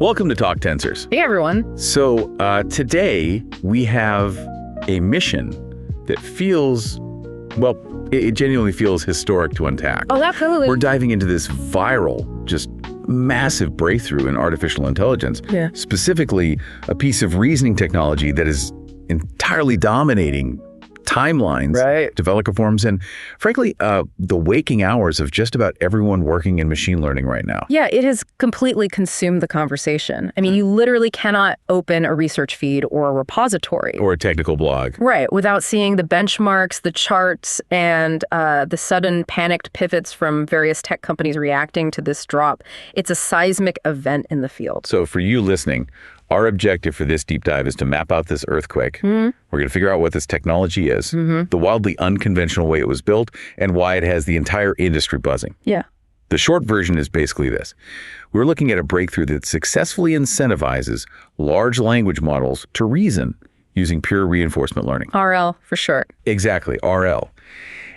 Welcome to Talk Tensors. Hey, everyone. So today we have a mission that feels, well, it genuinely feels historic to unpack. Oh, absolutely. We're diving into this viral, just massive breakthrough in artificial intelligence. Yeah. Specifically, a piece of reasoning technology that is entirely dominating timelines, Right. developer forums, and frankly, the waking hours of just about everyone working in machine learning right now. Yeah, it has completely consumed the conversation. I mean, you literally cannot open a research feed or a repository. Or a technical blog. Right, without seeing the benchmarks, the charts, and the sudden panicked pivots from various tech companies reacting to this drop. It's a seismic event in the field. So for you listening, our objective for this deep dive is to map out this earthquake. We're going to figure out what this technology is, the wildly unconventional way it was built, and why it has the entire industry buzzing. Yeah. The short version is basically this. We're looking at a breakthrough that successfully incentivizes large language models to reason using pure reinforcement learning. RL for short. Exactly, RL.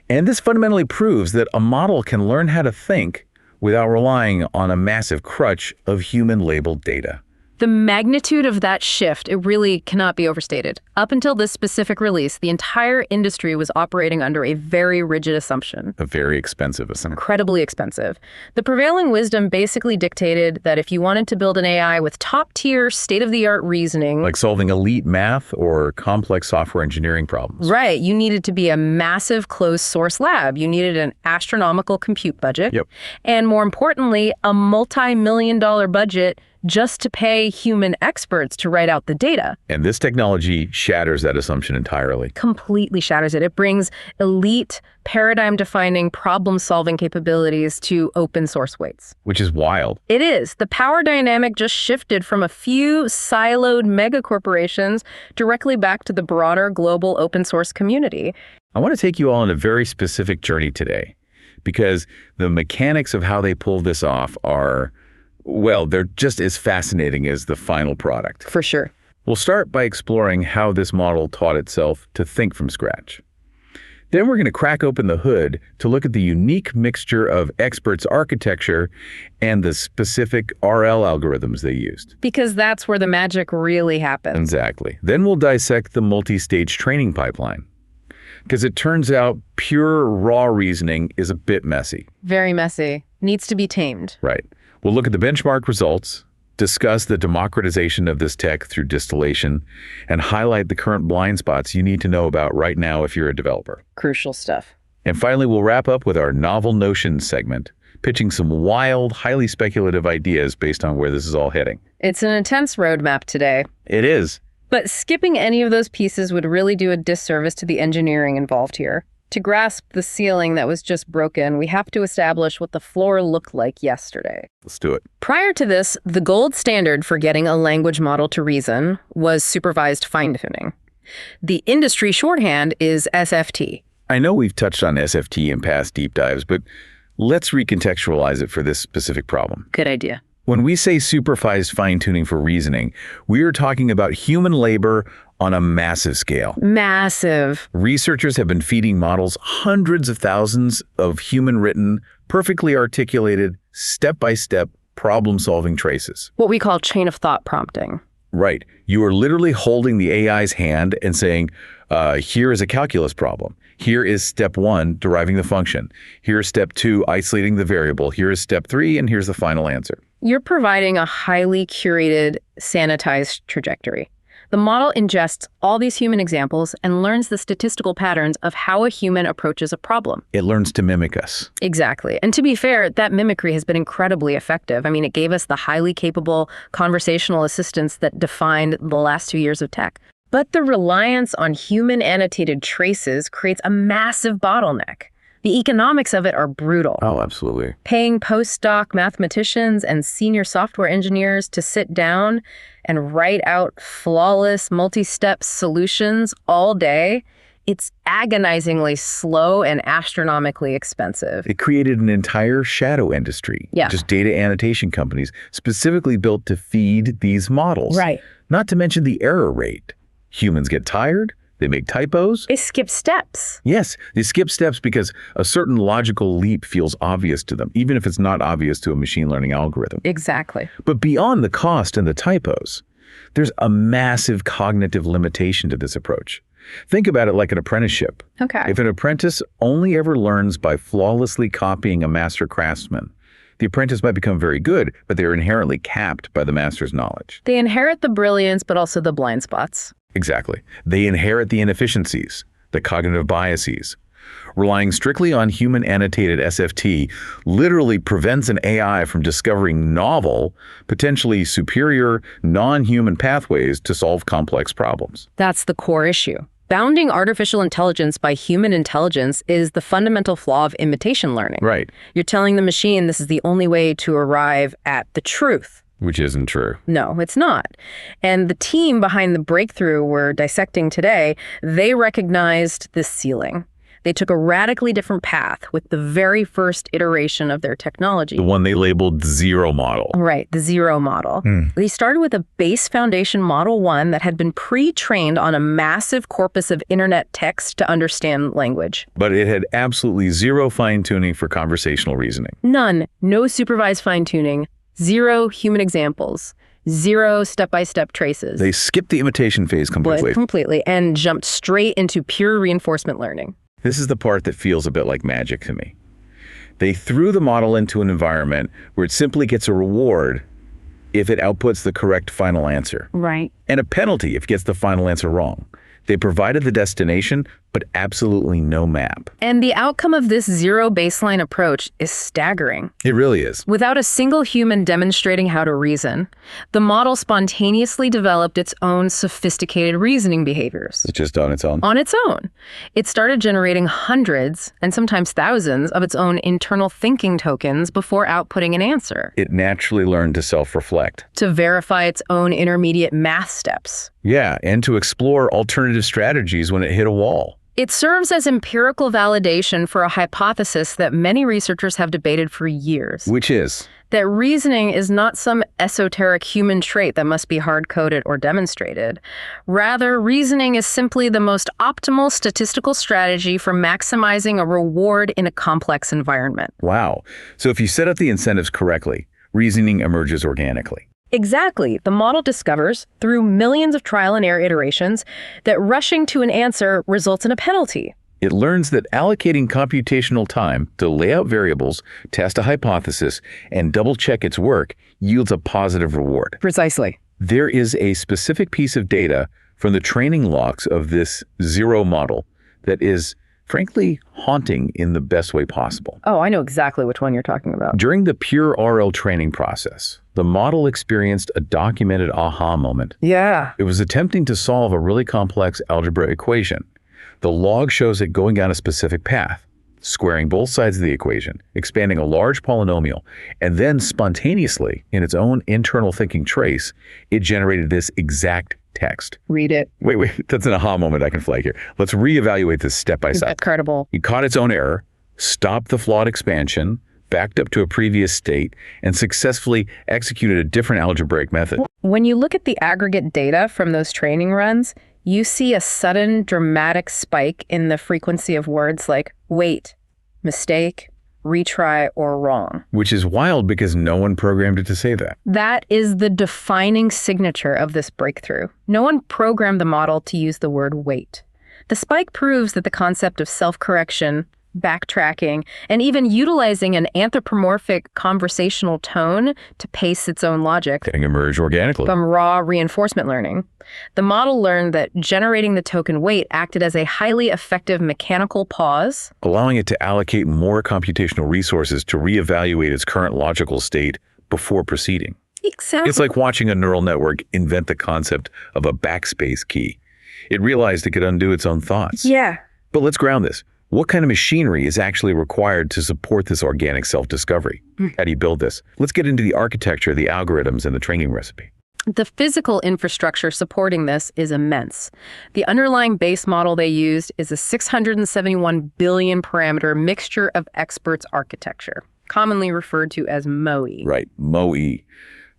And this fundamentally proves that a model can learn how to think without relying on a massive crutch of human-labeled data. The magnitude of that shift, it really cannot be overstated. Up until this specific release, the entire industry was operating under a very rigid assumption. A very expensive assumption. Incredibly expensive. The prevailing wisdom basically dictated that if you wanted to build an AI with top-tier, state-of-the-art reasoning, Like solving elite math or complex software engineering problems. right, you needed to be a massive closed-source lab. You needed an astronomical compute budget. Yep. And more importantly, a multi-million-dollar budget just to pay human experts to write out the data. And this technology shatters that assumption entirely. Completely shatters it. It brings elite, paradigm-defining, problem-solving capabilities to open-source weights. Which is wild. It is. The power dynamic just shifted from a few siloed megacorporations directly back to the broader global open-source community. I want to take you all on a very specific journey today, because the mechanics of how they pull this off are, well, they're just as fascinating as the final product. For sure. We'll start by exploring how this model taught itself to think from scratch. Then we're going to crack open the hood to look at the unique mixture of experts' architecture and the specific RL algorithms they used. Because that's where the magic really happens. Exactly. Then we'll dissect the multi-stage training pipeline, because it turns out pure raw reasoning is a bit messy. Very messy. Needs to be tamed. Right. We'll look at the benchmark results, discuss the democratization of this tech through distillation, and highlight the current blind spots you need to know about right now if you're a developer. Crucial stuff. And finally, we'll wrap up with our novel notions segment, pitching some wild, highly speculative ideas based on where this is all heading. It's an intense roadmap today. It is. But skipping any of those pieces would really do a disservice to the engineering involved here. To grasp the ceiling that was just broken, we have to establish what the floor looked like yesterday. Let's do it. Prior to this, the gold standard for getting a language model to reason was supervised fine-tuning. The industry shorthand is SFT. I know we've touched on SFT in past deep dives, but let's recontextualize it for this specific problem. Good idea. When we say supervised fine-tuning for reasoning, we are talking about human labor on a massive scale. Massive. Researchers have been feeding models hundreds of thousands of human-written, perfectly articulated, step-by-step problem-solving traces. What we call chain of thought prompting. Right. You are literally holding the AI's hand and saying, here is a calculus problem. Here is step 1, deriving the function. Here is step 2, isolating the variable. Here is step 3, and here's the final answer. You're providing a highly curated, sanitized trajectory. The model ingests all these human examples and learns the statistical patterns of how a human approaches a problem. It learns to mimic us. Exactly. And to be fair, that mimicry has been incredibly effective. I mean, it gave us the highly capable conversational assistants that defined the last 2 years of tech. But the reliance on human annotated traces creates a massive bottleneck. The economics of it are brutal. Oh, absolutely. Paying postdoc mathematicians and senior software engineers to sit down and write out flawless multi-step solutions all day, it's agonizingly slow and astronomically expensive. It created an entire shadow industry, Yeah. just data annotation companies, specifically built to feed these models. Right. Not to mention the error rate. Humans get tired, They make typos. They skip steps. Yes, they skip steps because a certain logical leap feels obvious to them, even if it's not obvious to a machine learning algorithm. Exactly. But beyond the cost and the typos, there's a massive cognitive limitation to this approach. Think about it like an apprenticeship. Okay. If an apprentice only ever learns by flawlessly copying a master craftsman, the apprentice might become very good, but they're inherently capped by the master's knowledge. They inherit the brilliance, but also the blind spots. Exactly. They inherit the inefficiencies, the cognitive biases. Relying strictly on human annotated SFT literally prevents an AI from discovering novel, potentially superior, non-human pathways to solve complex problems. That's the core issue. Bounding artificial intelligence by human intelligence is the fundamental flaw of imitation learning. Right. You're telling the machine this is the only way to arrive at the truth. Which isn't true. No, it's not. And the team behind the breakthrough we're dissecting today, they recognized this ceiling. They took a radically different path with the very first iteration of their technology. The one they labeled the zero model. Right, the zero model. They started with a base foundation Model 1 that had been pre-trained on a massive corpus of internet text to understand language. But it had absolutely zero fine-tuning for conversational reasoning. None. No supervised fine-tuning. Zero human examples. Zero step-by-step traces. They skipped the imitation phase completely. Completely, and jumped straight into pure reinforcement learning. This is the part that feels a bit like magic to me. They threw the model into an environment where it simply gets a reward if it outputs the correct final answer. Right. And a penalty if it gets the final answer wrong. They provided the destination, but absolutely no map. And the outcome of this zero baseline approach is staggering. It really is. Without a single human demonstrating how to reason, the model spontaneously developed its own sophisticated reasoning behaviors. It's just on its own. On its own. It started generating hundreds and sometimes thousands of its own internal thinking tokens before outputting an answer. It naturally learned to self-reflect. To verify its own intermediate math steps. Yeah, and to explore alternative strategies when it hit a wall. It serves as empirical validation for a hypothesis that many researchers have debated for years. Which is? That reasoning is not some esoteric human trait that must be hard-coded or demonstrated. Rather, reasoning is simply the most optimal statistical strategy for maximizing a reward in a complex environment. Wow. So if you set up the incentives correctly, reasoning emerges organically. Exactly. The model discovers, through millions of trial and error iterations, that rushing to an answer results in a penalty. It learns that allocating computational time to lay out variables, test a hypothesis, and double-check its work yields a positive reward. Precisely. There is a specific piece of data from the training logs of this zero model that is, frankly, haunting in the best way possible. Oh, I know exactly which one you're talking about. During the pure RL training process, the model experienced a documented aha moment. Yeah. It was attempting to solve a really complex algebra equation. The log shows it going down a specific path, squaring both sides of the equation, expanding a large polynomial, and then spontaneously, in its own internal thinking trace, it generated this exact text. Read it. Wait, that's an aha moment I can flag here. Let's reevaluate this step by step. Incredible. It caught its own error, stopped the flawed expansion, backed up to a previous state, and successfully executed a different algebraic method. When you look at the aggregate data from those training runs, you see a sudden dramatic spike in the frequency of words like wait, mistake, retry, or wrong. Which is wild because no one programmed it to say that. That is the defining signature of this breakthrough. No one programmed the model to use the word wait. The spike proves that the concept of self-correction, backtracking, and even utilizing an anthropomorphic conversational tone to pace its own logic Can emerge organically. from raw reinforcement learning. The model learned that generating the token wait acted as a highly effective mechanical pause, allowing it to allocate more computational resources to reevaluate its current logical state before proceeding. Exactly. It's like watching a neural network invent the concept of a backspace key. It realized it could undo its own thoughts. Yeah. But let's ground this. What kind of machinery is actually required to support this organic self-discovery? How do you build this? Let's get into the architecture, the algorithms, and the training recipe. The physical infrastructure supporting this is immense. The underlying base model they used is a 671 billion parameter mixture of experts architecture, commonly referred to as MOE. Right, MOE.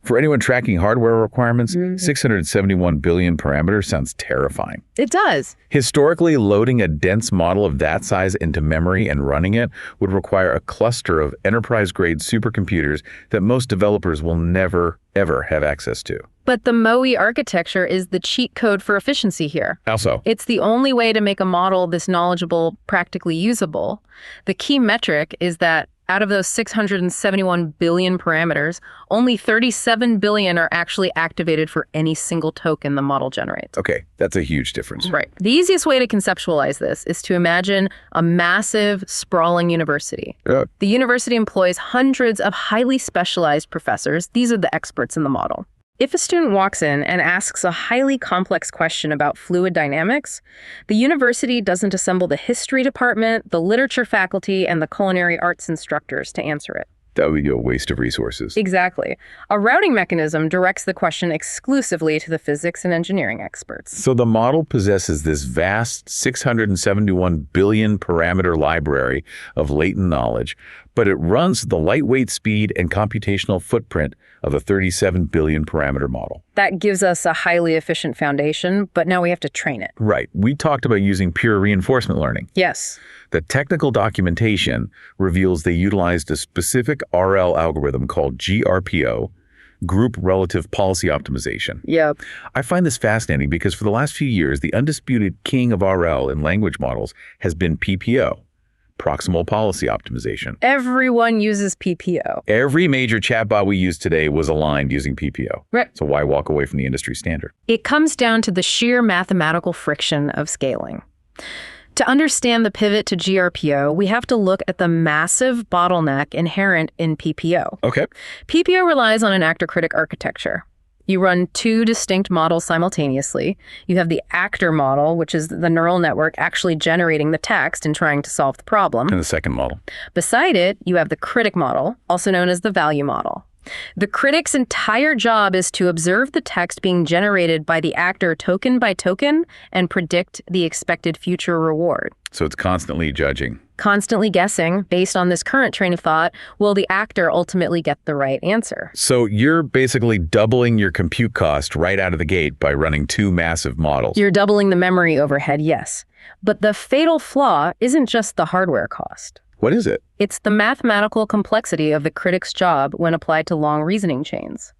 For anyone tracking hardware requirements, 671 billion parameters sounds terrifying. It does. Historically, loading a dense model of that size into memory and running it would require a cluster of enterprise-grade supercomputers that most developers will never, ever have access to. But the MOE architecture is the cheat code for efficiency here. How so? It's the only way to make a model this knowledgeable practically usable. The key metric is that out of those 671 billion parameters, only 37 billion are actually activated for any single token the model generates. Okay, that's a huge difference. Right. The easiest way to conceptualize this is to imagine a massive, sprawling university. Yeah. The university employs hundreds of highly specialized professors. These are the experts in the model. If a student walks in and asks a highly complex question about fluid dynamics, the university doesn't assemble the history department, the literature faculty, and the culinary arts instructors to answer it. That would be a waste of resources. Exactly. A routing mechanism directs the question exclusively to the physics and engineering experts. So the model possesses this vast 671 billion parameter library of latent knowledge, but it runs the lightweight speed and computational footprint of a 37 billion parameter model. That gives us a highly efficient foundation, but now we have to train it. Right. We talked about using pure reinforcement learning. Yes. The technical documentation reveals they utilized a specific RL algorithm called GRPO, Group Relative Policy Optimization. Yep. I find this fascinating because for the last few years, the undisputed king of RL in language models has been PPO, Proximal Policy Optimization. Everyone uses PPO. Every major chatbot we use today was aligned using PPO. Right. So why walk away from the industry standard? It comes down to the sheer mathematical friction of scaling. To understand the pivot to GRPO, we have to look at the massive bottleneck inherent in PPO. Okay. PPO relies on an actor-critic architecture. You run two distinct models simultaneously. You have the actor model, which is the neural network actually generating the text and trying to solve the problem. And the second model. Beside it, you have the critic model, also known as the value model. The critic's entire job is to observe the text being generated by the actor token by token and predict the expected future reward. So it's constantly judging. Constantly guessing, based on this current train of thought, will the actor ultimately get the right answer? So you're basically doubling your compute cost right out of the gate by running two massive models. You're doubling the memory overhead, yes. But the fatal flaw isn't just the hardware cost. What is it? It's the mathematical complexity of the critic's job when applied to long reasoning chains.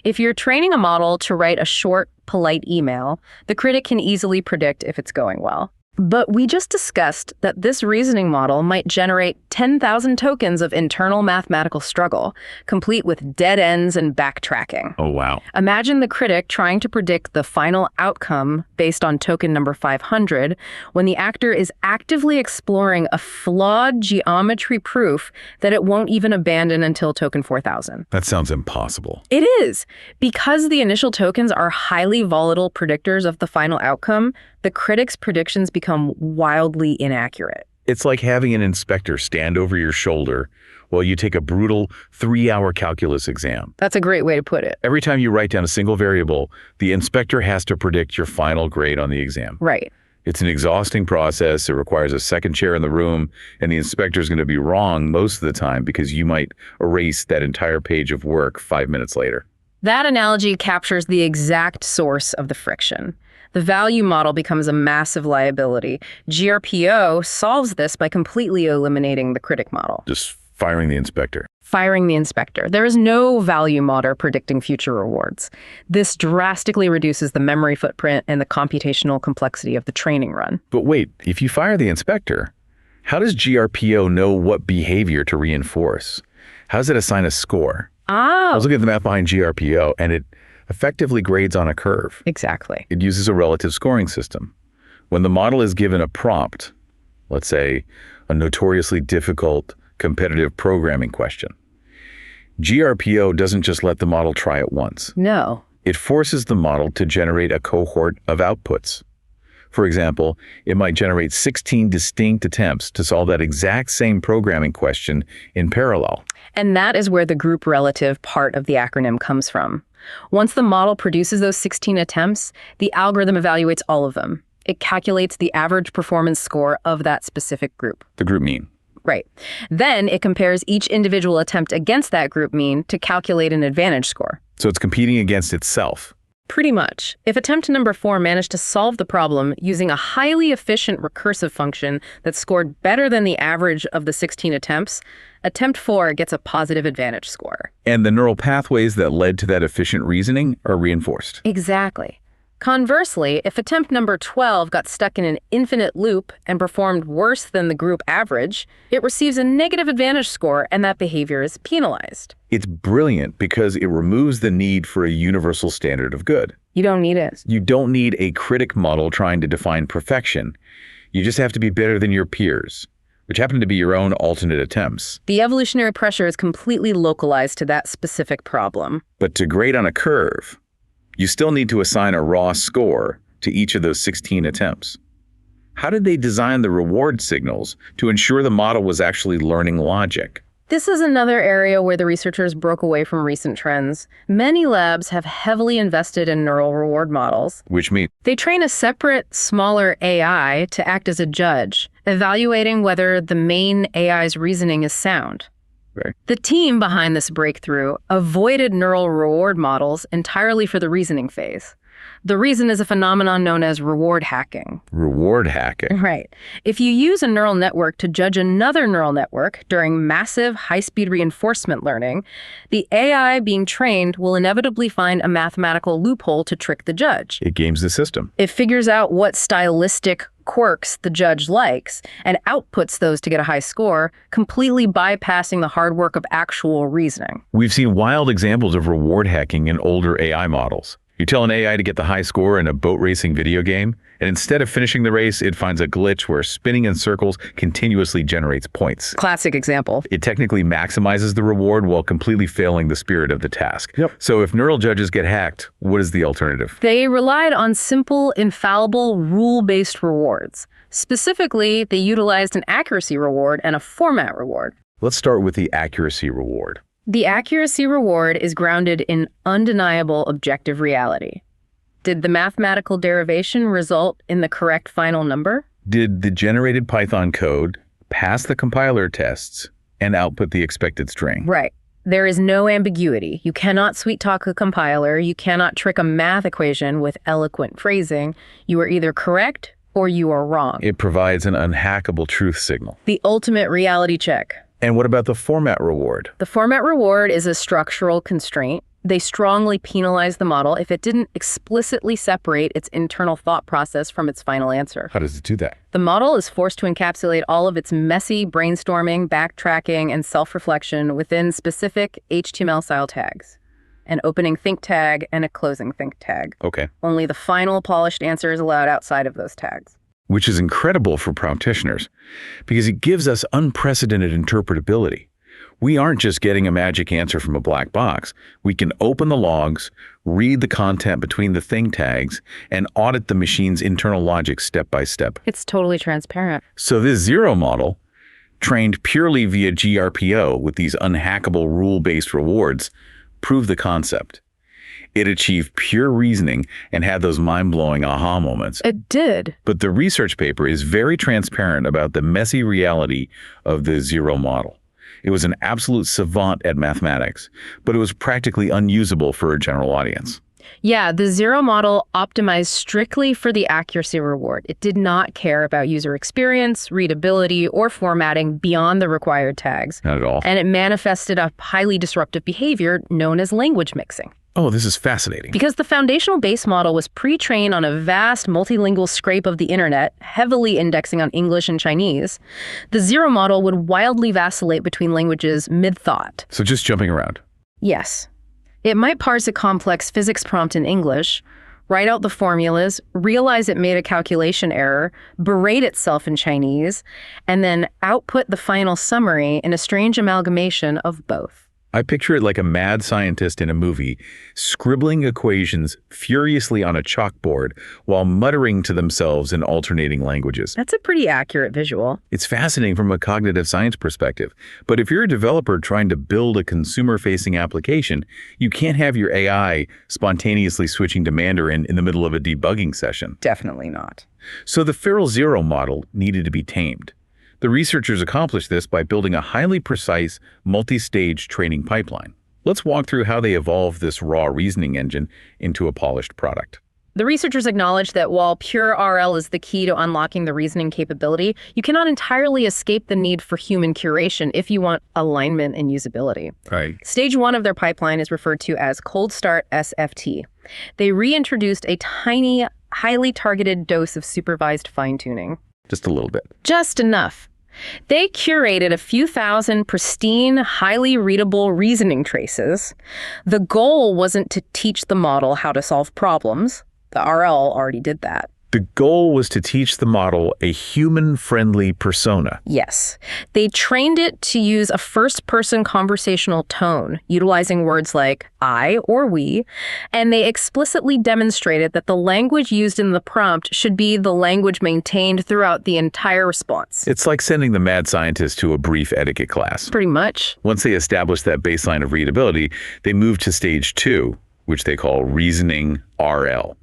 If you're training a model to write a short, polite email, the critic can easily predict if it's going well. But we just discussed that this reasoning model might generate 10,000 tokens of internal mathematical struggle, complete with dead ends and backtracking. Oh, wow. Imagine the critic trying to predict the final outcome based on token number 500 when the actor is actively exploring a flawed geometry proof that it won't even abandon until token 4,000. That sounds impossible. It is. Because the initial tokens are highly volatile predictors of the final outcome, the critic's predictions become wildly inaccurate. It's like having an inspector stand over your shoulder while you take a brutal 3-hour calculus exam. That's a great way to put it. Every time you write down a single variable, the inspector has to predict your final grade on the exam. Right. It's an exhausting process. It requires a second chair in the room, and the inspector is going to be wrong most of the time because you might erase that entire page of work 5 minutes later. That analogy captures the exact source of the friction. The value model becomes a massive liability. GRPO solves this by completely eliminating the critic model. Just firing the inspector. Firing the inspector. There is no value model predicting future rewards. This drastically reduces the memory footprint and the computational complexity of the training run. But wait, if you fire the inspector, how does GRPO know what behavior to reinforce? How does it assign a score? I was looking at the math behind GRPO, and it effectively grades on a curve. Exactly. It uses a relative scoring system. When the model is given a prompt, let's say a notoriously difficult competitive programming question, GRPO doesn't just let the model try it once. No. It forces the model to generate a cohort of outputs. For example, it might generate 16 distinct attempts to solve that exact same programming question in parallel. And that is where the group relative part of the acronym comes from. Once the model produces those 16 attempts, the algorithm evaluates all of them. It calculates the average performance score of that specific group. The group mean. Right. Then it compares each individual attempt against that group mean to calculate an advantage score. So it's competing against itself. Pretty much. If attempt number 4 managed to solve the problem using a highly efficient recursive function that scored better than the average of the 16 attempts, attempt 4 gets a positive advantage score. And the neural pathways that led to that efficient reasoning are reinforced. Exactly. Conversely, if attempt number 12 got stuck in an infinite loop and performed worse than the group average, it receives a negative advantage score and that behavior is penalized. It's brilliant because it removes the need for a universal standard of good. You don't need it. You don't need a critic model trying to define perfection. You just have to be better than your peers, which happen to be your own alternate attempts. The evolutionary pressure is completely localized to that specific problem. But to grade on a curve, you still need to assign a raw score to each of those 16 attempts. How did they design the reward signals to ensure the model was actually learning logic? This is another area where the researchers broke away from recent trends. Many labs have heavily invested in neural reward models. Which means They train a separate, smaller AI to act as a judge, evaluating whether the main AI's reasoning is sound. Right. The team behind this breakthrough avoided neural reward models entirely for the reasoning phase. The reason is a phenomenon known as reward hacking. reward hacking. Right. If you use a neural network to judge another neural network during massive high-speed reinforcement learning, the AI being trained will inevitably find a mathematical loophole to trick the judge. It games the system. It figures out what stylistic quirks the judge likes and outputs those to get a high score, completely bypassing the hard work of actual reasoning. We've seen wild examples of reward hacking in older AI models. You tell an AI to get the high score in a boat racing video game, and instead of finishing the race, it finds a glitch where spinning in circles continuously generates points. Classic example. It technically maximizes the reward while completely failing the spirit of the task. Yep. So if neural judges get hacked, what is the alternative? They relied on simple, infallible, rule-based rewards. Specifically, they utilized an accuracy reward and a format reward. Let's start with the accuracy reward. The accuracy reward is grounded in undeniable objective reality. Did the mathematical derivation result in the correct final number? Did the generated Python code pass the compiler tests and output the expected string? Right. There is no ambiguity. You cannot sweet-talk a compiler. You cannot trick a math equation with eloquent phrasing. You are either correct or you are wrong. It provides an unhackable truth signal. The ultimate reality check. And what about the format reward? The format reward is a structural constraint. They strongly penalize the model if it didn't explicitly separate its internal thought process from its final answer. How does it do that? The model is forced to encapsulate all of its messy brainstorming, backtracking, and self-reflection within specific HTML-style tags. An opening think tag and a closing think tag. Okay. Only the final polished answer is allowed outside of those tags. Which is incredible for practitioners because it gives us unprecedented interpretability. We aren't just getting a magic answer from a black box. We can open the logs, read the content between the thing tags, and audit the machine's internal logic step by step. It's totally transparent. So this zero model, trained purely via GRPO with these unhackable rule-based rewards, proved the concept. It achieved pure reasoning and had those mind-blowing aha moments. It did. But the research paper is very transparent about the messy reality of the zero model. It was an absolute savant at mathematics, but it was practically unusable for a general audience. Yeah, the zero model optimized strictly for the accuracy reward. It did not care about user experience, readability, or formatting beyond the required tags. Not at all. And it manifested a highly disruptive behavior known as language mixing. Oh, this is fascinating. Because the foundational base model was pre-trained on a vast multilingual scrape of the internet, heavily indexing on English and Chinese, the zero model would wildly vacillate between languages mid-thought. So just jumping around. Yes. It might parse a complex physics prompt in English, write out the formulas, realize it made a calculation error, berate itself in Chinese, and then output the final summary in a strange amalgamation of both. I picture it like a mad scientist in a movie, scribbling equations furiously on a chalkboard while muttering to themselves in alternating languages. That's a pretty accurate visual. It's fascinating from a cognitive science perspective, but if you're a developer trying to build a consumer-facing application, you can't have your AI spontaneously switching to Mandarin in the middle of a debugging session. Definitely not. So the feral zero model needed to be tamed. The researchers accomplished this by building a highly precise, multi-stage training pipeline. Let's walk through how they evolved this raw reasoning engine into a polished product. The researchers acknowledge that while pure RL is the key to unlocking the reasoning capability, you cannot entirely escape the need for human curation if you want alignment and usability. Right. Stage 1 of their pipeline is referred to as cold start SFT. They reintroduced a tiny, highly targeted dose of supervised fine-tuning. Just a little bit. Just enough. They curated a few thousand pristine, highly readable reasoning traces. The goal wasn't to teach the model how to solve problems. The RL already did that. The goal was to teach the model a human-friendly persona. Yes. They trained it to use a first-person conversational tone, utilizing words like I or we, and they explicitly demonstrated that the language used in the prompt should be the language maintained throughout the entire response. It's like sending the mad scientist to a brief etiquette class. Pretty much. Once they established that baseline of readability, they moved to stage 2, which they call reasoning RL.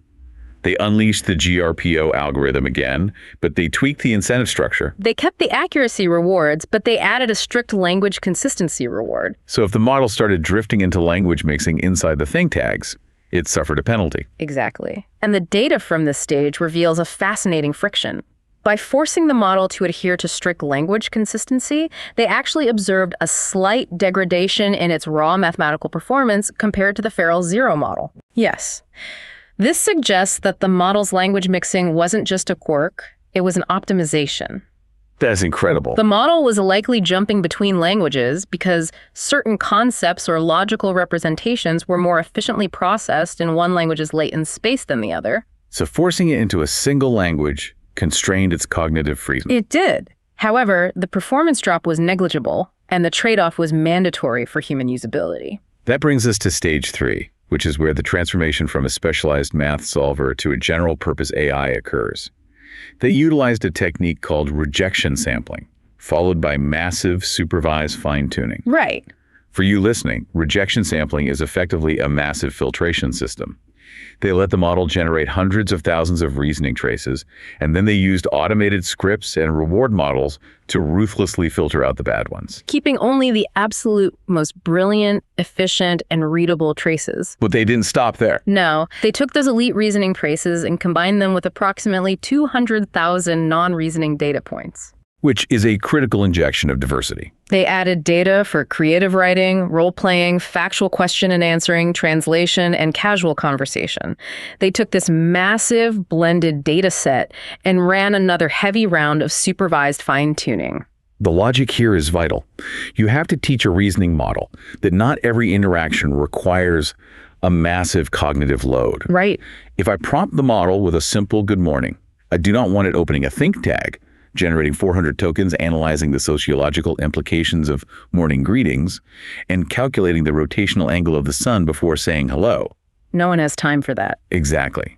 They unleashed the GRPO algorithm again, but they tweaked the incentive structure. They kept the accuracy rewards, but they added a strict language consistency reward. So if the model started drifting into language mixing inside the think tags, it suffered a penalty. Exactly. And the data from this stage reveals a fascinating friction. By forcing the model to adhere to strict language consistency, they actually observed a slight degradation in its raw mathematical performance compared to the Farrell Zero model. Yes. This suggests that the model's language mixing wasn't just a quirk, it was an optimization. That's incredible. The model was likely jumping between languages because certain concepts or logical representations were more efficiently processed in one language's latent space than the other. So forcing it into a single language constrained its cognitive freedom. It did. However, the performance drop was negligible, and the trade-off was mandatory for human usability. That brings us to stage 3, which is where the transformation from a specialized math solver to a general-purpose AI occurs. They utilized a technique called rejection sampling, followed by massive supervised fine-tuning. Right. For you listening, rejection sampling is effectively a massive filtration system. They let the model generate hundreds of thousands of reasoning traces, and then they used automated scripts and reward models to ruthlessly filter out the bad ones. Keeping only the absolute most brilliant, efficient, and readable traces. But they didn't stop there. No, they took those elite reasoning traces and combined them with approximately 200,000 non-reasoning data points. Which is a critical injection of diversity. They added data for creative writing, role-playing, factual question and answering, translation, and casual conversation. They took this massive blended data set and ran another heavy round of supervised fine-tuning. The logic here is vital. You have to teach a reasoning model that not every interaction requires a massive cognitive load. Right. If I prompt the model with a simple good morning, I do not want it opening a think tag, generating 400 tokens, analyzing the sociological implications of morning greetings, and calculating the rotational angle of the sun before saying hello. No one has time for that. Exactly.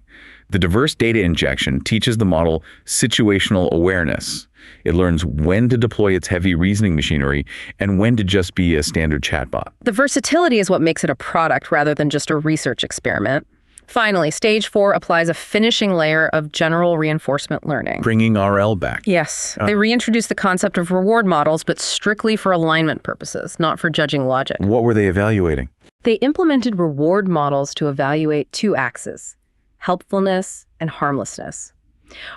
The diverse data injection teaches the model situational awareness. It learns when to deploy its heavy reasoning machinery and when to just be a standard chatbot. The versatility is what makes it a product rather than just a research experiment. Finally, stage 4 applies a finishing layer of general reinforcement learning. Bringing RL back. Yes. They reintroduced the concept of reward models, but strictly for alignment purposes, not for judging logic. What were they evaluating? They implemented reward models to evaluate two axes, helpfulness and harmlessness.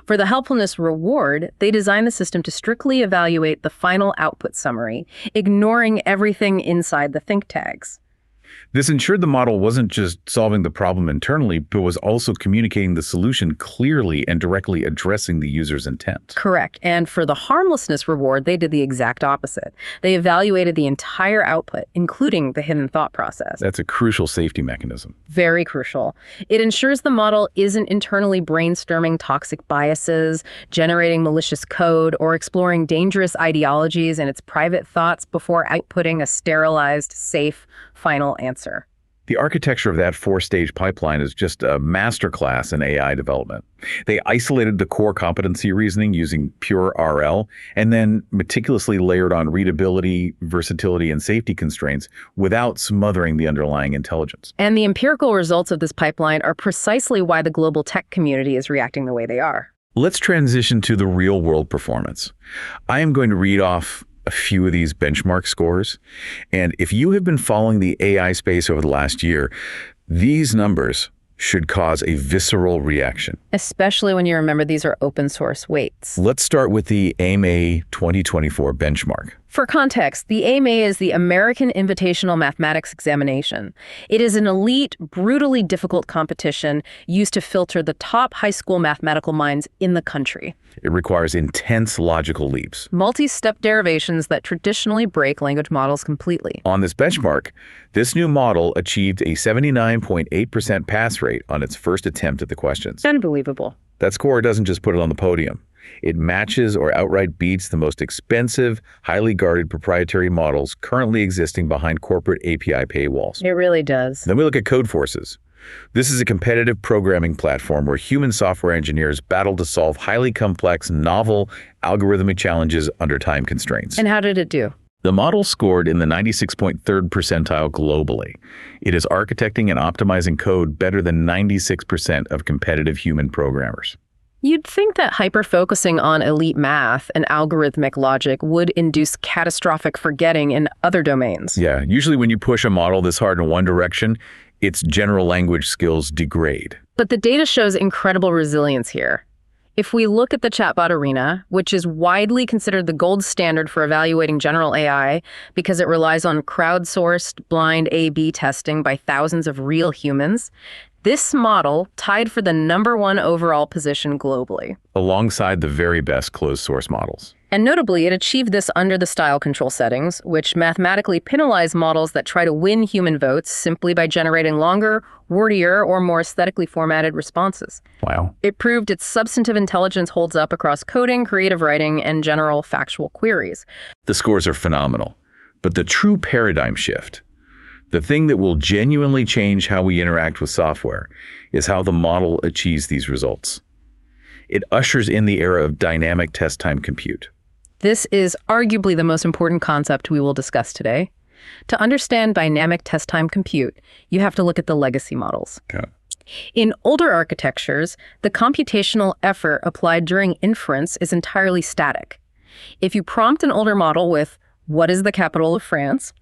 For the helpfulness reward, they designed the system to strictly evaluate the final output summary, ignoring everything inside the think tags. This ensured the model wasn't just solving the problem internally, but was also communicating the solution clearly and directly addressing the user's intent. Correct. And for the harmlessness reward, they did the exact opposite. They evaluated the entire output, including the hidden thought process. That's a crucial safety mechanism. Very crucial. It ensures the model isn't internally brainstorming toxic biases, generating malicious code, or exploring dangerous ideologies in its private thoughts before outputting a sterilized, safe, final answer. The architecture of that 4-stage pipeline is just a masterclass in AI development. They isolated the core competency reasoning using pure RL, and then meticulously layered on readability, versatility, and safety constraints without smothering the underlying intelligence. And the empirical results of this pipeline are precisely why the global tech community is reacting the way they are. Let's transition to the real-world performance. I am going to read off a few of these benchmark scores. And if you have been following the AI space over the last year, these numbers should cause a visceral reaction. Especially when you remember these are open source weights. Let's start with the AMA 2024 benchmark. For context, the AMA is the American Invitational Mathematics Examination. It is an elite, brutally difficult competition used to filter the top high school mathematical minds in the country. It requires intense logical leaps. Multi-step derivations that traditionally break language models completely. On this benchmark, this new model achieved a 79.8% pass rate on its first attempt at the questions. Unbelievable. That score doesn't just put it on the podium. It matches or outright beats the most expensive, highly guarded proprietary models currently existing behind corporate API paywalls. It really does. Then we look at Codeforces. This is a competitive programming platform where human software engineers battle to solve highly complex, novel, algorithmic challenges under time constraints. And how did it do? The model scored in the 96.3rd percentile globally. It is architecting and optimizing code better than 96% of competitive human programmers. You'd think that hyper-focusing on elite math and algorithmic logic would induce catastrophic forgetting in other domains. Yeah, usually when you push a model this hard in one direction, its general language skills degrade. But the data shows incredible resilience here. If we look at the chatbot arena, which is widely considered the gold standard for evaluating general AI because it relies on crowdsourced, blind A/B testing by thousands of real humans, this model tied for the #1 overall position globally. Alongside the very best closed-source models. And notably, it achieved this under the style control settings, which mathematically penalize models that try to win human votes simply by generating longer, wordier, or more aesthetically formatted responses. Wow. It proved its substantive intelligence holds up across coding, creative writing, and general factual queries. The scores are phenomenal. But the true paradigm shift, the thing that will genuinely change how we interact with software, is how the model achieves these results. It ushers in the era of dynamic test time compute. This is arguably the most important concept we will discuss today. To understand dynamic test time compute, you have to look at the legacy models. Okay. In older architectures, the computational effort applied during inference is entirely static. If you prompt an older model with, "What is the capital of France?"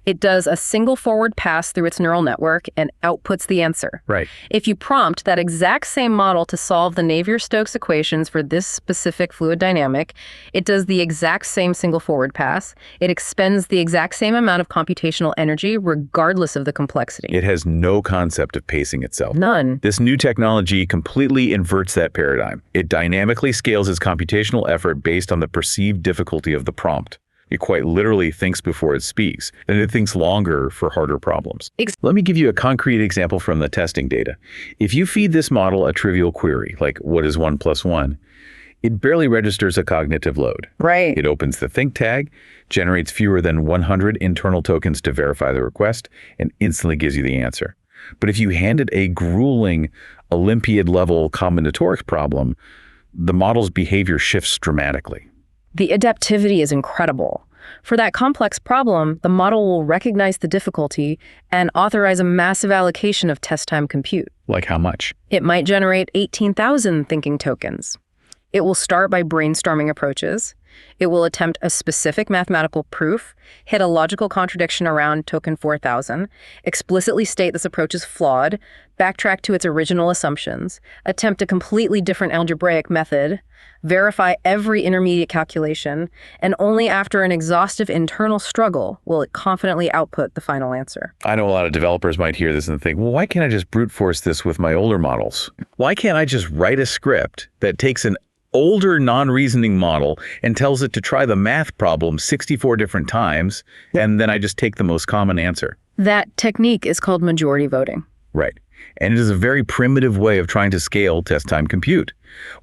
It does a single forward pass through its neural network and outputs the answer. Right. If you prompt that exact same model to solve the Navier-Stokes equations for this specific fluid dynamic, it does the exact same single forward pass. It expends the exact same amount of computational energy regardless of the complexity. It has no concept of pacing itself. None. This new technology completely inverts that paradigm. It dynamically scales its computational effort based on the perceived difficulty of the prompt. It quite literally thinks before it speaks, and it thinks longer for harder problems. Let me give you a concrete example from the testing data. If you feed this model a trivial query, like what is 1 + 1, it barely registers a cognitive load. Right. It opens the think tag, generates fewer than 100 internal tokens to verify the request, and instantly gives you the answer. But if you hand it a grueling Olympiad-level combinatorics problem, the model's behavior shifts dramatically. The adaptivity is incredible. For that complex problem, the model will recognize the difficulty and authorize a massive allocation of test time compute. Like how much? It might generate 18,000 thinking tokens. It will start by brainstorming approaches. It will attempt a specific mathematical proof, hit a logical contradiction around token 4,000, explicitly state this approach is flawed, backtrack to its original assumptions, attempt a completely different algebraic method, verify every intermediate calculation, and only after an exhaustive internal struggle will it confidently output the final answer. I know a lot of developers might hear this and think, well, why can't I just brute force this with my older models? Why can't I just write a script that takes an older non-reasoning model and tells it to try the math problem 64 different times, and then I just take the most common answer? That technique is called majority voting. Right. And it is a very primitive way of trying to scale test time compute.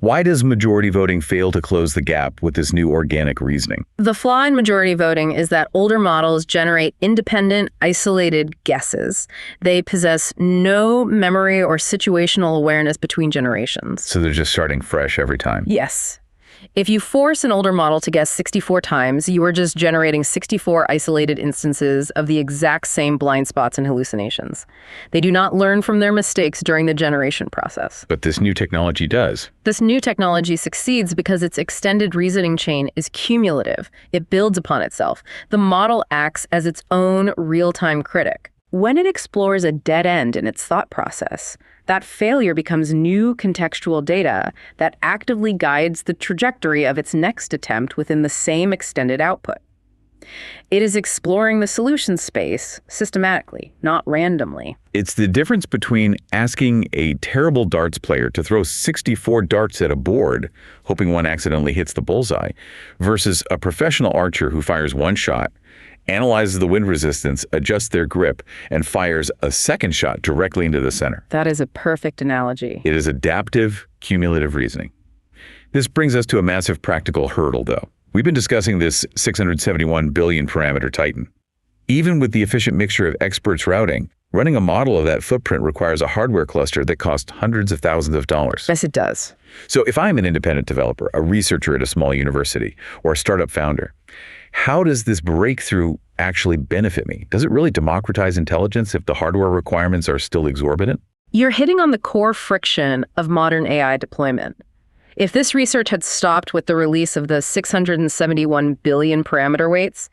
Why does majority voting fail to close the gap with this new organic reasoning? The flaw in majority voting is that older models generate independent, isolated guesses. They possess no memory or situational awareness between generations. So they're just starting fresh every time. Yes. If you force an older model to guess 64 times, you are just generating 64 isolated instances of the exact same blind spots and hallucinations. They do not learn from their mistakes during the generation process. But this new technology does. This new technology succeeds because its extended reasoning chain is cumulative. It builds upon itself. The model acts as its own real-time critic. When it explores a dead end in its thought process, that failure becomes new contextual data that actively guides the trajectory of its next attempt within the same extended output. It is exploring the solution space systematically, not randomly. It's the difference between asking a terrible darts player to throw 64 darts at a board, hoping one accidentally hits the bullseye, versus a professional archer who fires one shot, analyzes the wind resistance, adjusts their grip, and fires a second shot directly into the center. That is a perfect analogy. It is adaptive, cumulative reasoning. This brings us to a massive practical hurdle, though. We've been discussing this 671 billion parameter titan. Even with the efficient mixture of experts routing, running a model of that footprint requires a hardware cluster that costs hundreds of thousands of dollars. Yes, it does. So if I'm an independent developer, a researcher at a small university, or a startup founder, how does this breakthrough actually benefit me? Does it really democratize intelligence if the hardware requirements are still exorbitant? You're hitting on the core friction of modern AI deployment. If this research had stopped with the release of the 671 billion parameter weights,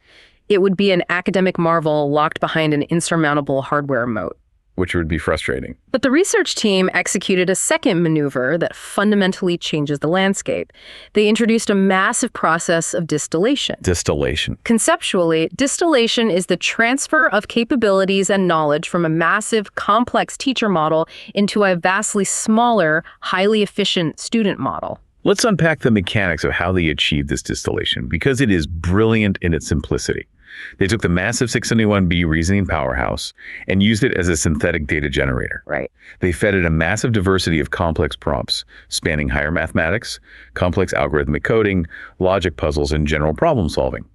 it would be an academic marvel locked behind an insurmountable hardware moat. Which would be frustrating. But the research team executed a second maneuver that fundamentally changes the landscape. They introduced a massive process of distillation. Distillation. Conceptually, distillation is the transfer of capabilities and knowledge from a massive, complex teacher model into a vastly smaller, highly efficient student model. Let's unpack the mechanics of how they achieved this distillation, because it is brilliant in its simplicity. They took the massive 671B reasoning powerhouse and used it as a synthetic data generator. Right. They fed it a massive diversity of complex prompts, spanning higher mathematics, complex algorithmic coding, logic puzzles, and general problem solving.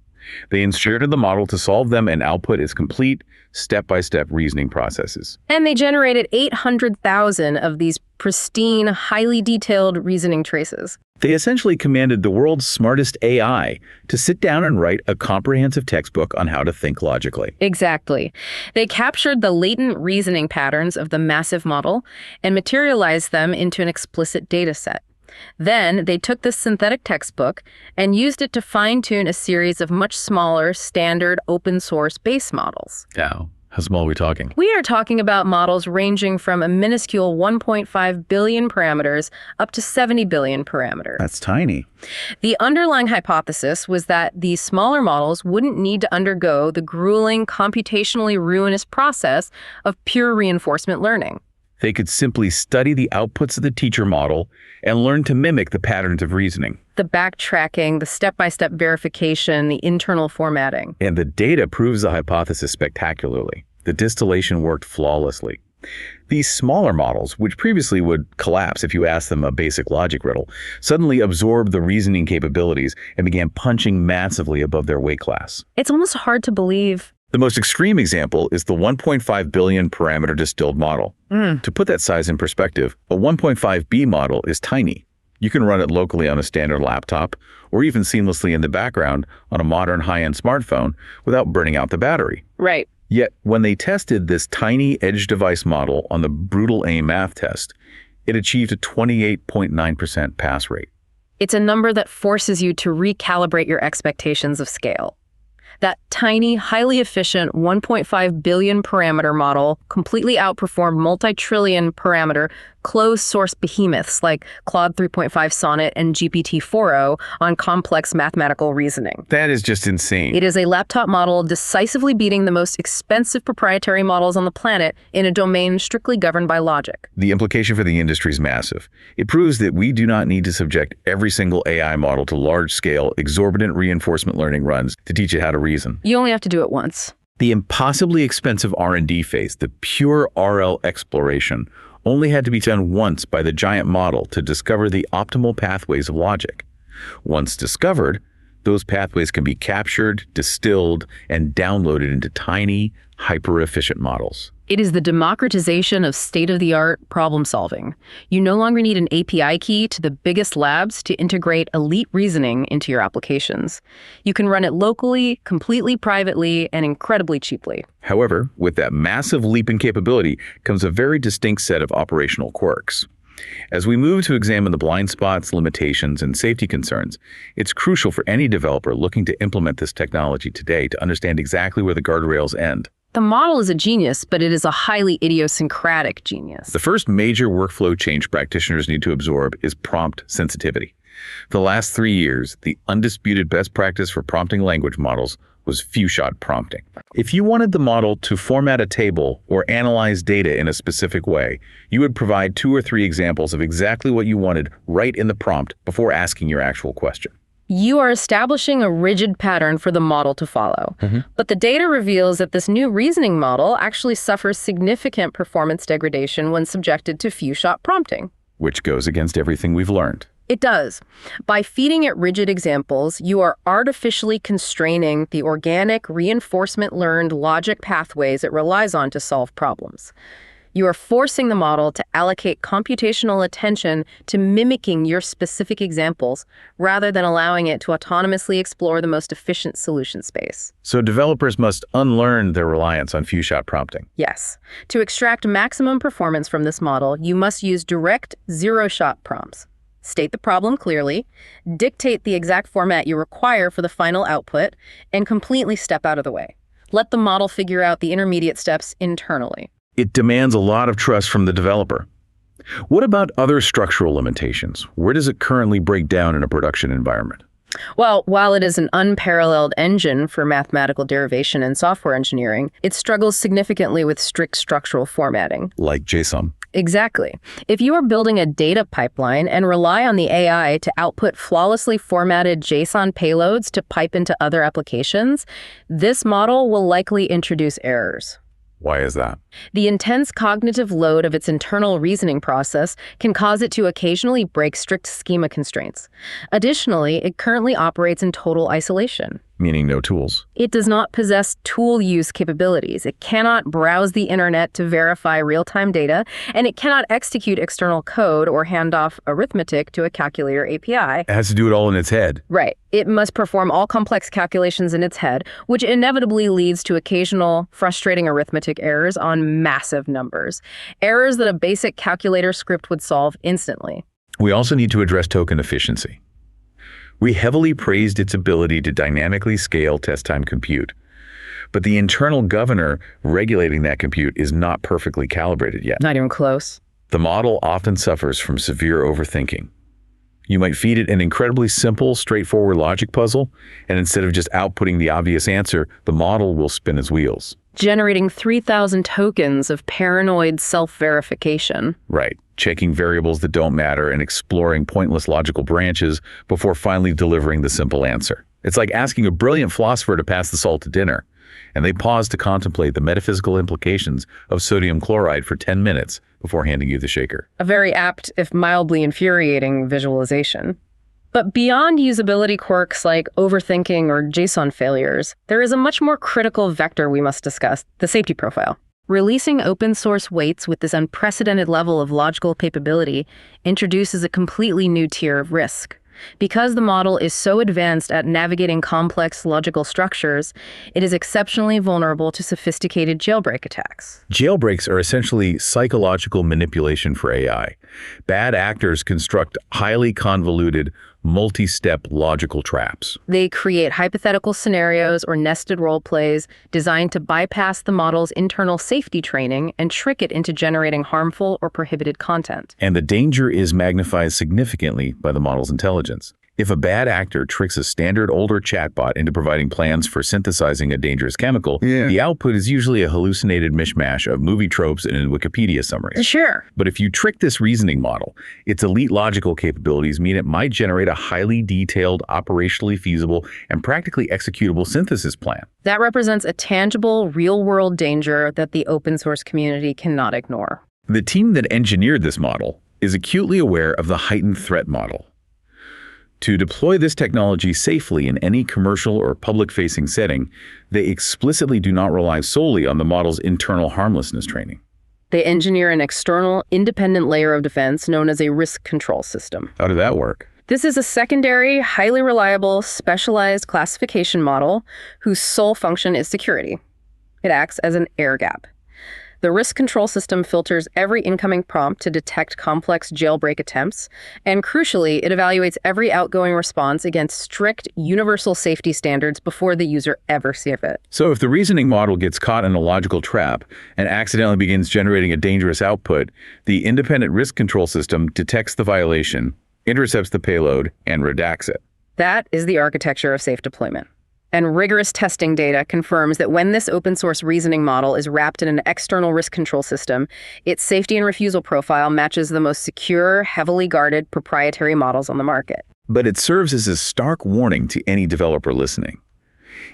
They instructed the model to solve them and output its complete, step-by-step reasoning processes. And they generated 800,000 of these pristine, highly detailed reasoning traces. They essentially commanded the world's smartest AI to sit down and write a comprehensive textbook on how to think logically. Exactly. They captured the latent reasoning patterns of the massive model and materialized them into an explicit data set. Then they took this synthetic textbook and used it to fine-tune a series of much smaller, standard, open-source base models. Now, how small are we talking? We are talking about models ranging from a minuscule 1.5 billion parameters up to 70 billion parameters. That's tiny. The underlying hypothesis was that these smaller models wouldn't need to undergo the grueling, computationally ruinous process of pure reinforcement learning. They could simply study the outputs of the teacher model and learn to mimic the patterns of reasoning. The backtracking, the step-by-step verification, the internal formatting. And the data proves the hypothesis spectacularly. The distillation worked flawlessly. These smaller models, which previously would collapse if you asked them a basic logic riddle, suddenly absorbed the reasoning capabilities and began punching massively above their weight class. It's almost hard to believe. The most extreme example is the 1.5 billion parameter distilled model. To put that size in perspective, a 1.5B model is tiny. You can run it locally on a standard laptop or even seamlessly in the background on a modern high-end smartphone without burning out the battery. Right. Yet, when they tested this tiny edge device model on the brutal AIM math test, it achieved a 28.9% pass rate. It's a number that forces you to recalibrate your expectations of scale. That tiny, highly efficient 1.5 billion parameter model completely outperformed multi-trillion parameter closed-source behemoths like Claude 3.5 Sonnet and GPT-4o on complex mathematical reasoning. That is just insane. It is a laptop model decisively beating the most expensive proprietary models on the planet in a domain strictly governed by logic. The implication for the industry is massive. It proves that we do not need to subject every single AI model to large-scale, exorbitant reinforcement learning runs to teach it how to reason. You only have to do it once. The impossibly expensive R&D phase, the pure RL exploration, only had to be done once by the giant model to discover the optimal pathways of logic. Once discovered, those pathways can be captured, distilled, and downloaded into tiny, hyper-efficient models. It is the democratization of state-of-the-art problem solving. You no longer need an API key to the biggest labs to integrate elite reasoning into your applications. You can run it locally, completely privately, and incredibly cheaply. However, with that massive leap in capability comes a very distinct set of operational quirks. As we move to examine the blind spots, limitations, and safety concerns, it's crucial for any developer looking to implement this technology today to understand exactly where the guardrails end. The model is a genius, but it is a highly idiosyncratic genius. The first major workflow change practitioners need to absorb is prompt sensitivity. For the last 3 years, the undisputed best practice for prompting language models was few-shot prompting. If you wanted the model to format a table or analyze data in a specific way, you would provide 2 or 3 examples of exactly what you wanted right in the prompt before asking your actual question. You are establishing a rigid pattern for the model to follow. But the data reveals that this new reasoning model actually suffers significant performance degradation when subjected to few-shot prompting. Which goes against everything we've learned. It does. By feeding it rigid examples, you are artificially constraining the organic reinforcement learned logic pathways it relies on to solve problems. You are forcing the model to allocate computational attention to mimicking your specific examples rather than allowing it to autonomously explore the most efficient solution space. So developers must unlearn their reliance on few-shot prompting. Yes. To extract maximum performance from this model, you must use direct zero-shot prompts. State the problem clearly, dictate the exact format you require for the final output, and completely step out of the way. Let the model figure out the intermediate steps internally. It demands a lot of trust from the developer. What about other structural limitations? Where does it currently break down in a production environment? Well, while it is an unparalleled engine for mathematical derivation and software engineering, it struggles significantly with strict structural formatting. Like JSON. Exactly. If you are building a data pipeline and rely on the AI to output flawlessly formatted JSON payloads to pipe into other applications, this model will likely introduce errors. Why is that? The intense cognitive load of its internal reasoning process can cause it to occasionally break strict schema constraints. Additionally, it currently operates in total isolation. Meaning no tools. It does not possess tool use capabilities. It cannot browse the internet to verify real-time data, and it cannot execute external code or hand off arithmetic to a calculator API. It has to do it all in its head. Right. It must perform all complex calculations in its head, which inevitably leads to occasional frustrating arithmetic errors on massive numbers. Errors that a basic calculator script would solve instantly. We also need to address token efficiency. We heavily praised its ability to dynamically scale test time compute. But the internal governor regulating that compute is not perfectly calibrated yet. Not even close. The model often suffers from severe overthinking. You might feed it an incredibly simple, straightforward logic puzzle, and instead of just outputting the obvious answer, the model will spin its wheels. Generating 3,000 tokens of paranoid self-verification. Right. Checking variables that don't matter and exploring pointless logical branches before finally delivering the simple answer. It's like asking a brilliant philosopher to pass the salt to dinner, and they pause to contemplate the metaphysical implications of sodium chloride for 10 minutes before handing you the shaker. A very apt, if mildly infuriating, visualization. But beyond usability quirks like overthinking or JSON failures, there is a much more critical vector we must discuss, the safety profile. Releasing open source weights with this unprecedented level of logical capability introduces a completely new tier of risk. Because the model is so advanced at navigating complex logical structures, it is exceptionally vulnerable to sophisticated jailbreak attacks. Jailbreaks are essentially psychological manipulation for AI. Bad actors construct highly convoluted, multi-step logical traps. They create hypothetical scenarios or nested role plays designed to bypass the model's internal safety training and trick it into generating harmful or prohibited content. And the danger is magnified significantly by the model's intelligence. If a bad actor tricks a standard older chatbot into providing plans for synthesizing a dangerous chemical, the output is usually a hallucinated mishmash of movie tropes and Wikipedia summaries. Sure. But if you trick this reasoning model, its elite logical capabilities mean it might generate a highly detailed, operationally feasible, and practically executable synthesis plan. That represents a tangible, real-world danger that the open source community cannot ignore. The team that engineered this model is acutely aware of the heightened threat model. To deploy this technology safely in any commercial or public-facing setting, they explicitly do not rely solely on the model's internal harmlessness training. They engineer an external, independent layer of defense known as a risk control system. How did that work? This is a secondary, highly reliable, specialized classification model whose sole function is security. It acts as an air gap. The risk control system filters every incoming prompt to detect complex jailbreak attempts, and crucially, it evaluates every outgoing response against strict universal safety standards before the user ever sees it. So if the reasoning model gets caught in a logical trap and accidentally begins generating a dangerous output, the independent risk control system detects the violation, intercepts the payload, and redacts it. That is the architecture of safe deployment. And rigorous testing data confirms that when this open source reasoning model is wrapped in an external risk control system, its safety and refusal profile matches the most secure, heavily guarded proprietary models on the market. But it serves as a stark warning to any developer listening.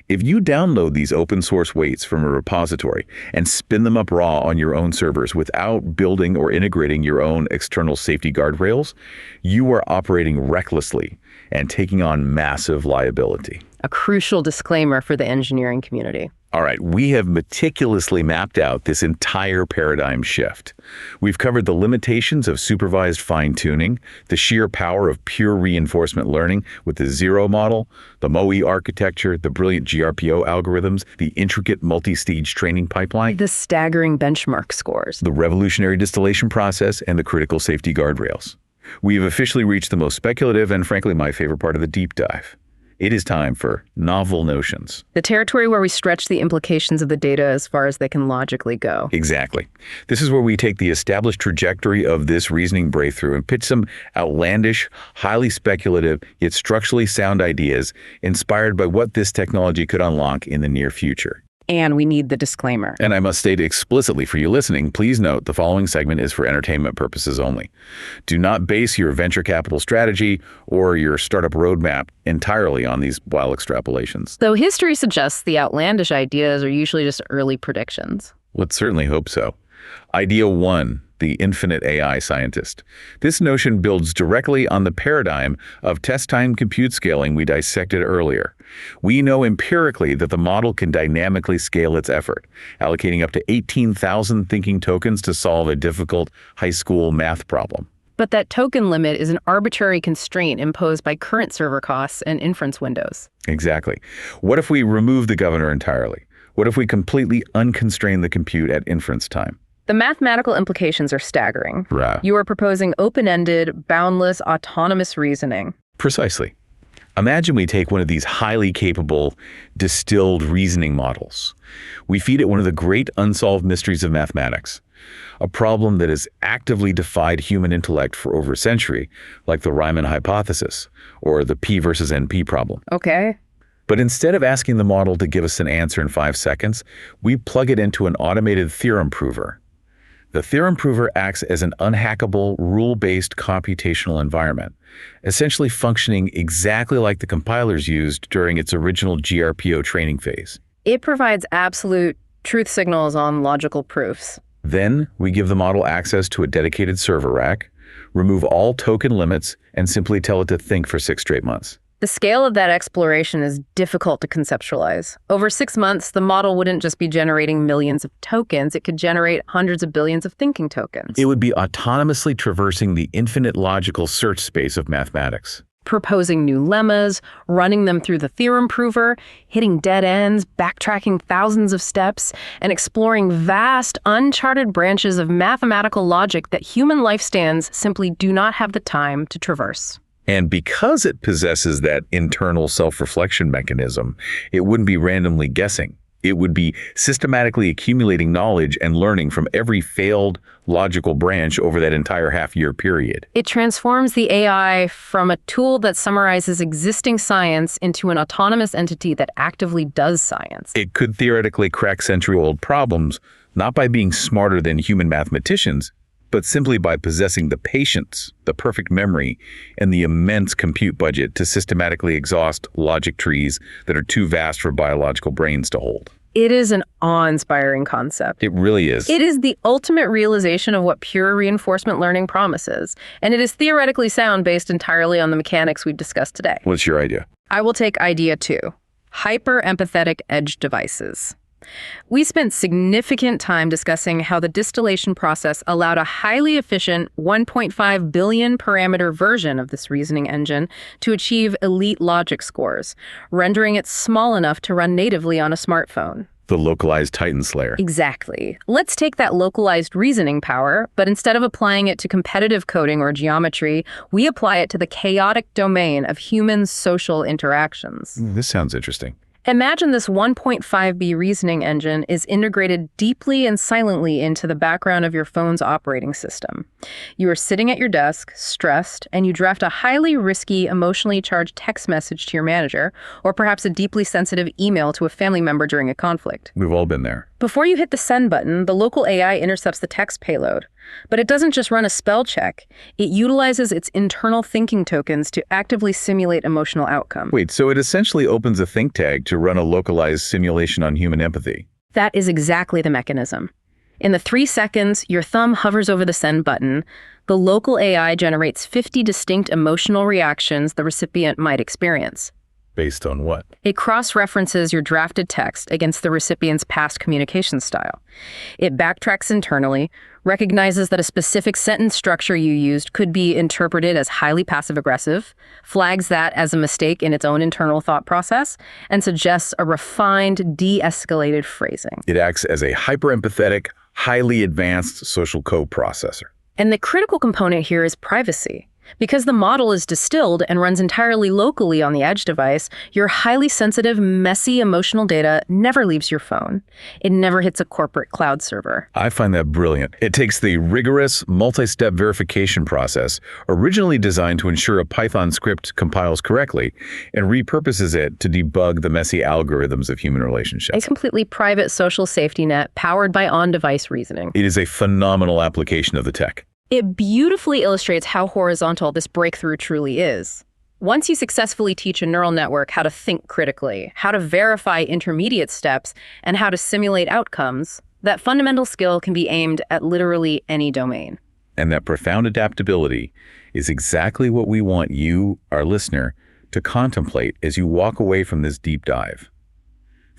If you download these open source weights from a repository and spin them up raw on your own servers without building or integrating your own external safety guardrails, you are operating recklessly and taking on massive liability. A crucial disclaimer for the engineering community. All right, we have meticulously mapped out this entire paradigm shift. We've covered the limitations of supervised fine-tuning, the sheer power of pure reinforcement learning with the zero model, the MOE architecture, the brilliant GRPO algorithms, the intricate multi-stage training pipeline, The staggering benchmark scores. the revolutionary distillation process, and the critical safety guardrails. We have officially reached the most speculative and, frankly, my favorite part of the deep dive. It is time for novel notions. The territory where we stretch the implications of the data as far as they can logically go. Exactly. This is where we take the established trajectory of this reasoning breakthrough and pitch some outlandish, highly speculative, yet structurally sound ideas inspired by what this technology could unlock in the near future. And we need the disclaimer. And I must state explicitly for you listening, please note the following segment is for entertainment purposes only. Do not base your venture capital strategy or your startup roadmap entirely on these wild extrapolations. Though history suggests the outlandish ideas are usually just early predictions. Let's certainly hope so. Idea 1, the infinite AI scientist. This notion builds directly on the paradigm of test-time compute scaling we dissected earlier. We know empirically that the model can dynamically scale its effort, allocating up to 18,000 thinking tokens to solve a difficult high school math problem. But that token limit is an arbitrary constraint imposed by current server costs and inference windows. Exactly. What if we remove the governor entirely? What if we completely unconstrain the compute at inference time? The mathematical implications are staggering. Right. You are proposing open-ended, boundless, autonomous reasoning. Precisely. Imagine we take one of these highly capable, distilled reasoning models. We feed it one of the great unsolved mysteries of mathematics, a problem that has actively defied human intellect for over a century, like the Riemann hypothesis or the P versus NP problem. Okay. But instead of asking the model to give us an answer in 5 seconds, we plug it into an automated theorem prover. The theorem prover acts as an unhackable, rule-based computational environment, essentially functioning exactly like the compilers used during its original GRPO training phase. It provides absolute truth signals on logical proofs. Then we give the model access to a dedicated server rack, remove all token limits, and simply tell it to think for 6 straight months. The scale of that exploration is difficult to conceptualize. Over 6 months, the model wouldn't just be generating millions of tokens, it could generate hundreds of billions of thinking tokens. It would be autonomously traversing the infinite logical search space of mathematics. Proposing new lemmas, running them through the theorem prover, hitting dead ends, backtracking thousands of steps, and exploring vast, uncharted branches of mathematical logic that human lifespans simply do not have the time to traverse. And because it possesses that internal self-reflection mechanism, it wouldn't be randomly guessing. It would be systematically accumulating knowledge and learning from every failed logical branch over that entire half-year period. It transforms the AI from a tool that summarizes existing science into an autonomous entity that actively does science. It could theoretically crack century-old problems, not by being smarter than human mathematicians, but simply by possessing the patience, the perfect memory, and the immense compute budget to systematically exhaust logic trees that are too vast for biological brains to hold. It is an awe-inspiring concept. It really is. It is the ultimate realization of what pure reinforcement learning promises, and it is theoretically sound based entirely on the mechanics we've discussed today. What's your idea? I will take idea 2, hyper-empathetic edge devices. We spent significant time discussing how the distillation process allowed a highly efficient 1.5 billion parameter version of this reasoning engine to achieve elite logic scores, rendering it small enough to run natively on a smartphone. The localized Titan Slayer. Exactly. Let's take that localized reasoning power, but instead of applying it to competitive coding or geometry, we apply it to the chaotic domain of human social interactions. This sounds interesting. Imagine this 1.5B reasoning engine is integrated deeply and silently into the background of your phone's operating system. You are sitting at your desk, stressed, and you draft a highly risky, emotionally charged text message to your manager, or perhaps a deeply sensitive email to a family member during a conflict. We've all been there. Before you hit the send button, the local AI intercepts the text payload. But it doesn't just run a spell check. It utilizes its internal thinking tokens to actively simulate emotional outcome. Wait, so it essentially opens a think tag to run a localized simulation on human empathy. That is exactly the mechanism. In the 3 seconds your thumb hovers over the send button, the local AI generates 50 distinct emotional reactions the recipient might experience. Based on what? It cross-references your drafted text against the recipient's past communication style. It backtracks internally, recognizes that a specific sentence structure you used could be interpreted as highly passive-aggressive, flags that as a mistake in its own internal thought process, and suggests a refined, de-escalated phrasing. It acts as a hyper-empathetic, highly advanced social co-processor. And the critical component here is privacy. Because the model is distilled and runs entirely locally on the edge device, your highly sensitive, messy emotional data never leaves your phone. It never hits a corporate cloud server. I find that brilliant. It takes the rigorous, multi-step verification process, originally designed to ensure a Python script compiles correctly, and repurposes it to debug the messy algorithms of human relationships. A completely private social safety net powered by on-device reasoning. It is a phenomenal application of the tech. It beautifully illustrates how horizontal this breakthrough truly is. Once you successfully teach a neural network how to think critically, how to verify intermediate steps, and how to simulate outcomes, that fundamental skill can be aimed at literally any domain. And that profound adaptability is exactly what we want you, our listener, to contemplate as you walk away from this deep dive.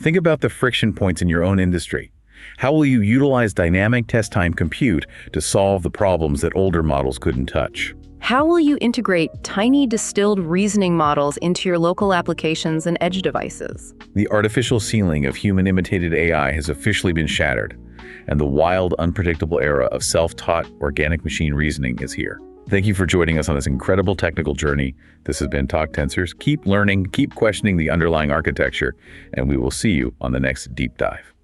Think about the friction points in your own industry. How will you utilize dynamic test time compute to solve the problems that older models couldn't touch? How will you integrate tiny distilled reasoning models into your local applications and edge devices? The artificial ceiling of human-imitated AI has officially been shattered, and the wild, unpredictable era of self-taught organic machine reasoning is here. Thank you for joining us on this incredible technical journey. This has been Talk Tensors. Keep learning, keep questioning the underlying architecture, and we will see you on the next deep dive.